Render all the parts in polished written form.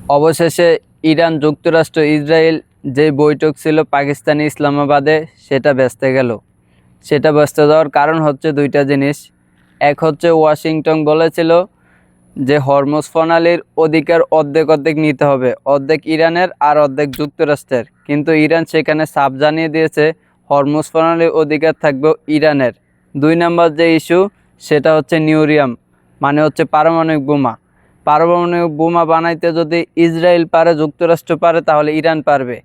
অবশেষে ইরান, যুক্তরাষ্ট্র, ইসরায়েল যে বৈঠক ছিল পাকিস্তানে ইসলামাবাদে সেটা ভেস্তে গেল। সেটা ভেস্তে যাওয়ার কারণ হচ্ছে দুইটা জিনিস। এক হচ্ছে ওয়াশিংটন বলেছিল যে হরমুজ প্রণালীর অধিকার অর্ধেক অর্ধেক নিতে হবে, অর্ধেক ইরানের আর অর্ধেক যুক্তরাষ্ট্রের। কিন্তু ইরান সেখানে সাফ জানিয়ে দিয়েছে হরমুজ প্রণালীর অধিকার থাকবে ইরানের। 2 নম্বর যে ইস্যু সেটা হচ্ছে নিউরিয়াম, মানে হচ্ছে পারমাণবিক বোমা। পারমাণবিক বোমা বানাইতে যদি ইসরায়েল পারে, যুক্তরাষ্ট্র পারে, তাহলে ইরান পারবে।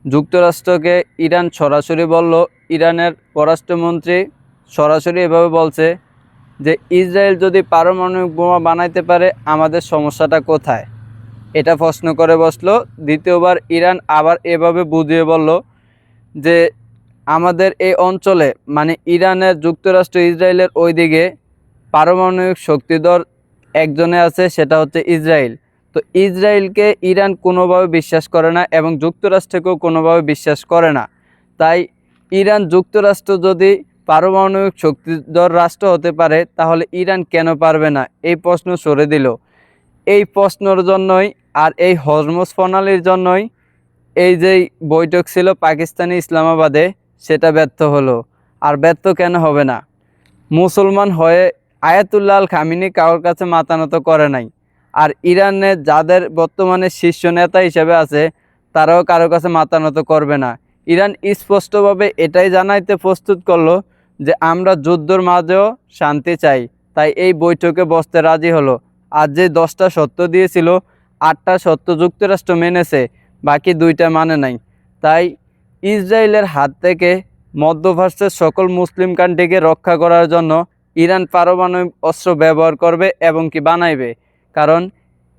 যুক্তরাষ্ট্রকে ইরান সরাসরি বলল, ইরানের পররাষ্ট্রমন্ত্রী সরাসরি এভাবে বলছে যে ইসরায়েল যদি পারমাণবিক বোমা বানাইতে পারে আমাদের সমস্যাটা কোথায়, এটা প্রশ্ন করে বসলো। দ্বিতীয়বার ইরান আবার এভাবে বুঝিয়ে বলল যে আমাদের এই অঞ্চলে, মানে ইরানের, যুক্তরাষ্ট্র, ইসরায়েলের ওইদিকে পারমাণবিক শক্তিধর একজনে আছে, সেটা হচ্ছে ইসরায়েল। তো ইসরায়েলকে ইরান কোনোভাবে বিশ্বাস করে না এবং যুক্তরাষ্ট্রকেও কোনোভাবে বিশ্বাস করে না। তাই ইরান, যুক্তরাষ্ট্র যদি পারমাণবিক শক্তিধর রাষ্ট্র হতে পারে তাহলে ইরান কেন পারবে না, এই প্রশ্ন সরে দিল। এই প্রশ্নের জন্যই আর এই হরমুজ প্রণালীর জন্যই এই যে বৈঠক ছিল পাকিস্তানি ইসলামাবাদে সেটা ব্যর্থ হলো। আর ব্যর্থ কেন হবে না? মুসলমান হয়ে আয়াতুল্লাহ আল খামিনি কারোর কাছে মাথা নত করে নাই। আর ইরানে যাদের বর্তমানে শীর্ষ নেতা হিসেবে আছে তারাও কারোর কাছে মাথা নত করবে না। ইরান স্পষ্টভাবে এটাই জানাইতে প্রস্তুত করলো যে আমরা যুদ্ধের মাঝেও শান্তি চাই। তাই এই বৈঠকে বসতে রাজি হলো। আর যে 10টা শর্ত দিয়েছিল 8টা শর্ত যুক্তরাষ্ট্র মেনেছে, বাকি 2টা মানে নাই। তাই ইসরায়েলের হাত থেকে মধ্যপ্রাচ্যের সকল মুসলিম কান্ট্রিকে রক্ষা করার জন্য ইরান পারমাণবিক অস্ত্র ব্যবহার করবে এবং কি বানাইবে। কারণ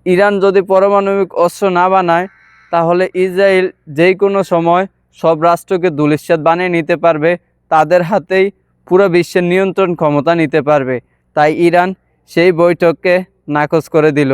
ইরান যদি পারমাণবিক অস্ত্র না বানায় তাহলে ইসরায়েল যেই কোনো সময় সব রাষ্ট্রকে ধূলিসাৎ বানিয়ে নিতে পারবে, তাদের হাতেই পুরো বিশ্বের নিয়ন্ত্রণ ক্ষমতা নিতে পারবে। তাই ইরান সেই বৈঠককে নাকচ করে দিল।